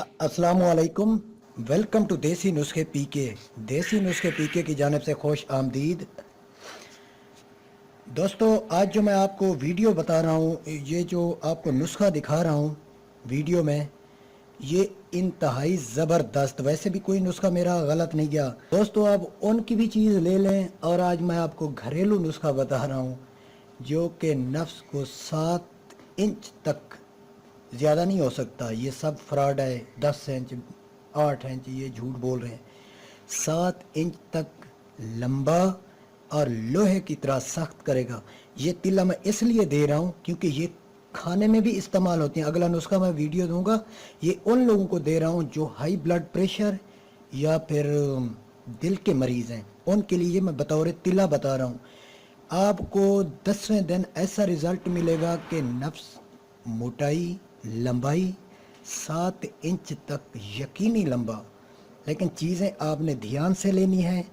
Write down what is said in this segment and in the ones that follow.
अस्सलाम वालेकुम। Welcome to देसी नुस्खे पीके। देसी नुस्खे पीके की जानिब से खुश आमदीद। दोस्तों, आज जो मैं आपको वीडियो बता रहा हूँ, ये जो आपको नुस्खा दिखा रहा हूँ वीडियो में, ये इंतहाई ज़बरदस्त। वैसे भी कोई नुस्खा मेरा गलत नहीं गया दोस्तों। आप उनकी भी चीज़ ले लें। और आज मैं आपको घरेलू नुस्खा बता रहा हूँ जो कि नफ्स को 7 इंच तक ज़्यादा नहीं हो सकता। ये सब फ्रॉड है। 10 इंच 8 इंच ये झूठ बोल रहे हैं। 7 इंच तक लंबा और लोहे की तरह सख्त करेगा। ये तिल्ला मैं इसलिए दे रहा हूँ क्योंकि ये खाने में भी इस्तेमाल होती हैं। अगला नुस्खा मैं वीडियो दूंगा। ये उन लोगों को दे रहा हूँ जो हाई ब्लड प्रेशर या फिर दिल के मरीज़ हैं, उनके लिए मैं बतौर तिल्ला बता रहा हूँ। आपको 10वें दिन ऐसा रिज़ल्ट मिलेगा कि नफ्स, मोटाई, लंबाई 7 इंच तक यकीनी लंबा। लेकिन चीज़ें आपने ध्यान से लेनी है,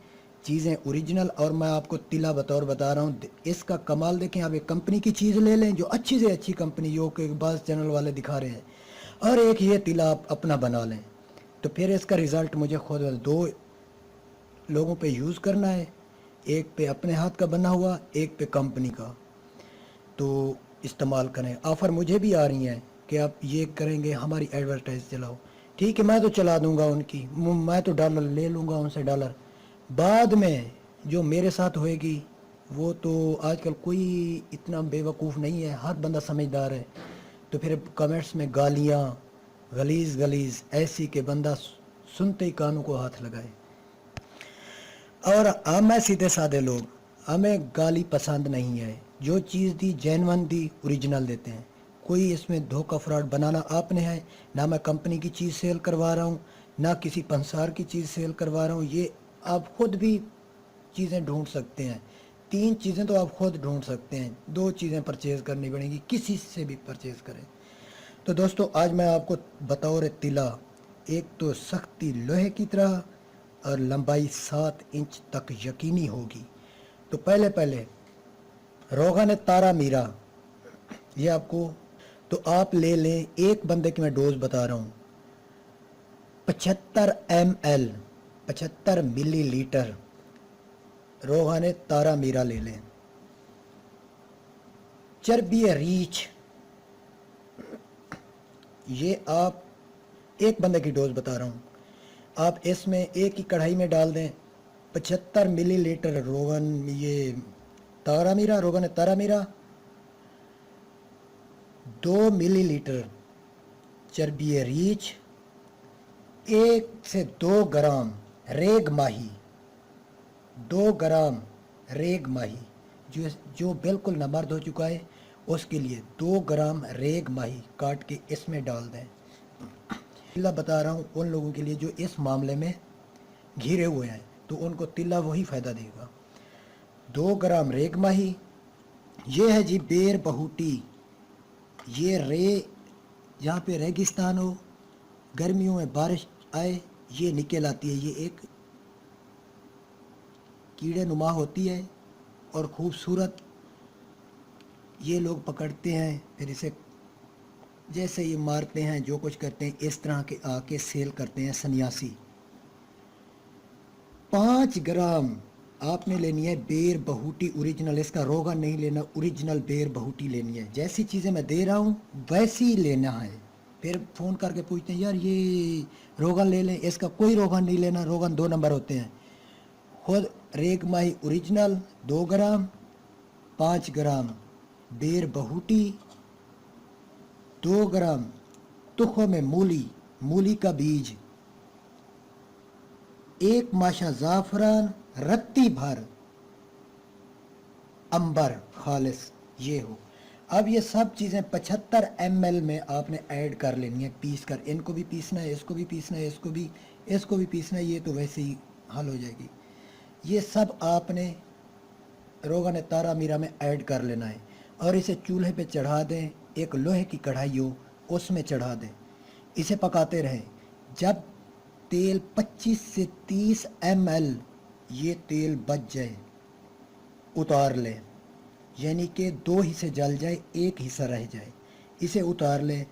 चीज़ें ओरिजिनल। और मैं आपको तिला बतौर बता रहा हूँ। इसका कमाल देखें। आप एक कंपनी की चीज़ ले लें जो अच्छी से अच्छी कंपनी, जो कि बाज़ चैनल वाले दिखा रहे हैं, और एक ये तिला आप अपना बना लें, तो फिर इसका रिज़ल्ट मुझे खुद 2 लोगों पे यूज़ करना है। एक पे अपने हाथ का बना हुआ, एक पे कंपनी का। तो इस्तेमाल करें। ऑफ़र मुझे भी आ रही हैं कि आप ये करेंगे, हमारी एडवर्टाइज चलाओ। ठीक है, मैं तो चला दूंगा उनकी, मैं तो डॉलर ले लूँगा उनसे डॉलर। बाद में जो मेरे साथ होएगी वो तो आजकल कोई इतना बेवकूफ़ नहीं है, हर बंदा समझदार है। तो फिर कमेंट्स में गालियाँ गलीज़ गलीज़ ऐसी कि बंदा सुनते ही कानों को हाथ लगाए। और हम सीधे साधे लोग, हमें गाली पसंद नहीं है। जो चीज़ दी जेन्युइन दी, ओरिजिनल देते हैं। कोई इसमें धोखा फ्रॉड बनाना आपने है। ना मैं कंपनी की चीज़ सेल करवा रहा हूँ, ना किसी पंसार की चीज़ सेल करवा रहा हूँ। ये आप खुद भी चीज़ें ढूंढ सकते हैं। 3 चीज़ें तो आप खुद ढूंढ सकते हैं। 2 चीज़ें परचेज़ करनी पड़ेंगी, किसी से भी परचेज़ करें। तो दोस्तों, आज मैं आपको बतौर तिला, एक तो सख्ती लोहे की तरह और लंबाई 7 इंच तक यकीनी होगी। तो पहले पहले रोगन तारा मीरा, ये आपको, तो आप ले लें। एक बंदे की मैं डोज बता रहा हूँ, 75 ml, 75 मिलीलीटर रोगन तारा मीरा ले लें। चर्बी रीछ, ये आप, एक बंदे की डोज बता रहा हूँ, आप इसमें एक ही कढ़ाई में डाल दें 75 मिलीलीटर रोगन, ये तारा मीरा, रोगन तारा मीरा, 2 मिलीलीटर चर्बी रीछ, 1 से 2 ग्राम रेग माही, 2 ग्राम रेग माही, जो बिल्कुल नमर्द हो चुका है उसके लिए 2 ग्राम रेग माही काट के इसमें डाल दें। तिल्ला बता रहा हूँ उन लोगों के लिए जो इस मामले में घिरे हुए हैं, तो उनको तिल्ला वही फ़ायदा देगा। 2 ग्राम रेग माही। ये है जी बेर बहूटी। ये जहाँ पे रेगिस्तान हो, गर्मियों में बारिश आए, ये निकल आती है। ये एक कीड़े नुमा होती है और खूबसूरत। ये लोग पकड़ते हैं, फिर इसे जैसे ये मारते हैं, जो कुछ करते हैं, इस तरह के आके सेल करते हैं सन्यासी। 5 ग्राम आपने लेनी है बेर बहूटी ओरिजिनल। इसका रोगन नहीं लेना, ओरिजिनल बेर बहूटी लेनी है। जैसी चीज़ें मैं दे रहा हूँ वैसी ही लेना है। फिर फ़ोन करके पूछते हैं, यार ये रोगन ले लें। इसका कोई रोगन नहीं लेना, रोगन 2 नंबर होते हैं। खुद रेग माही ओरिजिनल 2 ग्राम, 5 ग्राम बेर बहूटी, 2 ग्राम तुखम में मूली, मूली का बीज, 1 माशा ज़ाफ़रान, रत्ती भर अंबर खालिस, ये हो। अब ये सब चीज़ें 75 ml में आपने ऐड कर लेनी है, पीस कर। इनको भी पीसना है, इसको भी पीसना है, इसको भी पीसना है। ये तो वैसे ही हल हो जाएगी। ये सब आपने रोगन तारा मीरा में ऐड कर लेना है और इसे चूल्हे पे चढ़ा दें। एक लोहे की कढ़ाई हो उसमें चढ़ा दें, इसे पकाते रहें। जब तेल 25 से 30 ml ये तेल बच जाए, उतार लें। यानी कि 2 हिस्से जल जाए, 1 हिस्सा रह जाए, इसे उतार लें।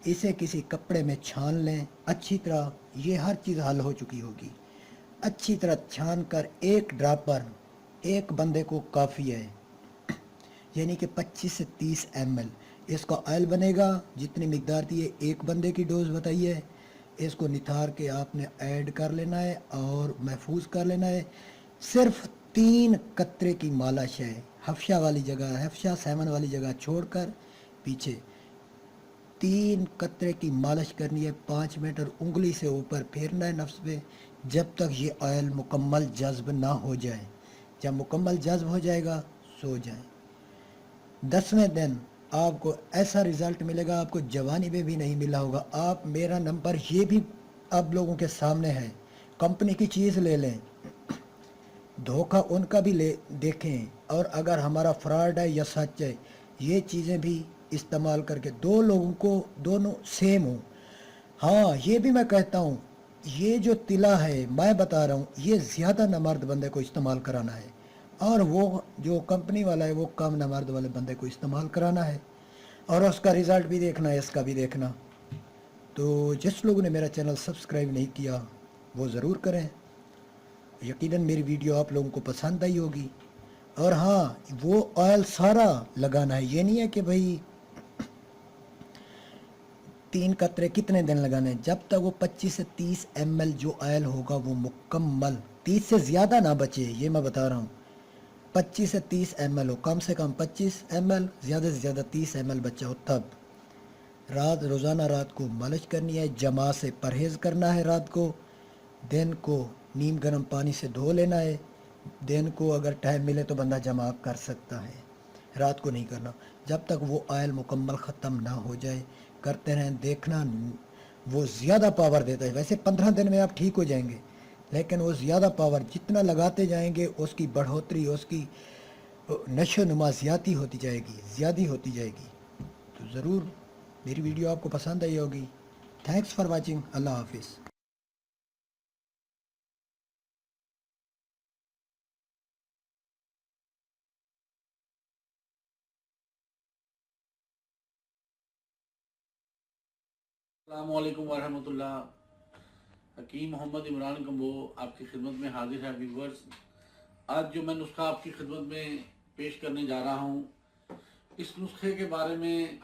इसे किसी कपड़े में छान लें अच्छी तरह, ये हर चीज़ हल हो चुकी होगी। अच्छी तरह छान कर एक ड्रॉपर एक बंदे को काफ़ी है, यानी कि 25 से 30 ml इसका ऑयल बनेगा। जितनी मिकदार थी ये एक बंदे की डोज बताई है। इसको निथार के आपने ऐड कर लेना है और महफूज कर लेना है। सिर्फ 3 कतरे की मालिश है, हफ्शा वाली जगह, हफ्शा 7 वाली जगह छोड़कर पीछे 3 कतरे की मालिश करनी है 5 मिनट, और उंगली से ऊपर फेरना है नफ्स पे जब तक ये ऑयल मुकम्मल जज्ब ना हो जाए। जब मुकम्मल जज्ब हो जाएगा सो जाए। 10वें दिन आपको ऐसा रिज़ल्ट मिलेगा, आपको जवानी में भी नहीं मिला होगा। आप मेरा नंबर ये भी आप लोगों के सामने है, कंपनी की चीज़ ले लें, धोखा उनका भी ले देखें, और अगर हमारा फ्रॉड है या सच है ये चीज़ें भी इस्तेमाल करके दो लोगों को दोनों सेम हो। हाँ ये भी मैं कहता हूँ, ये जो तिला है मैं बता रहा हूँ ये ज़्यादा नामर्द बंदे को इस्तेमाल कराना है, और वो जो कंपनी वाला है वो कम नामर्द वाले बंदे को इस्तेमाल कराना है, और उसका रिज़ल्ट भी देखना है, इसका भी देखना। तो जिस लोगों ने मेरा चैनल सब्सक्राइब नहीं किया वो ज़रूर करें। यकीनन मेरी वीडियो आप लोगों को पसंद आई होगी। और हाँ वो ऑयल सारा लगाना है, ये नहीं है कि भाई 3 कतरे कितने दिन लगाने हैं, जब तक वो 25 से 30 ml जो ऑयल होगा वो मुकम्मल, 30 से ज़्यादा ना बचे, ये मैं बता रहा हूँ। 25 से 30 ml हो, कम से कम 25 ml, ज़्यादा से ज़्यादा 30 ml बचा हो तब। रोज़ाना रात को मालिश करनी है, जमा से परहेज़ करना है रात को। दिन को नीम गर्म पानी से धो लेना है। दिन को अगर टाइम मिले तो बंदा जमा कर सकता है, रात को नहीं करना। जब तक वो ऑयल मुकम्मल ख़त्म ना हो जाए करते रहें, देखना वो ज़्यादा पावर देता है। वैसे 15 दिन में आप ठीक हो जाएंगे, लेकिन वो ज़्यादा पावर जितना लगाते जाएंगे उसकी बढ़ोतरी, उसकी नशो नुमा ज़्यादा होती जाएगी, ज़्यादा होती जाएगी। तो ज़रूर मेरी वीडियो आपको पसंद आई होगी। Thanks for watching. अल्लाह हाफिज़। अस्सलामुअलैकुम वरहमतुल्लाह। हकीम मोहम्मद इमरान कम्बो आपकी खिदमत में हाजिर है व्यूवर्स। आज जो मैं नुस्खा आपकी खिदमत में पेश करने जा रहा हूँ, इस नुस्खे के बारे में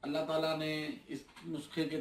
अल्लाह ताला ने इस नुस्खे के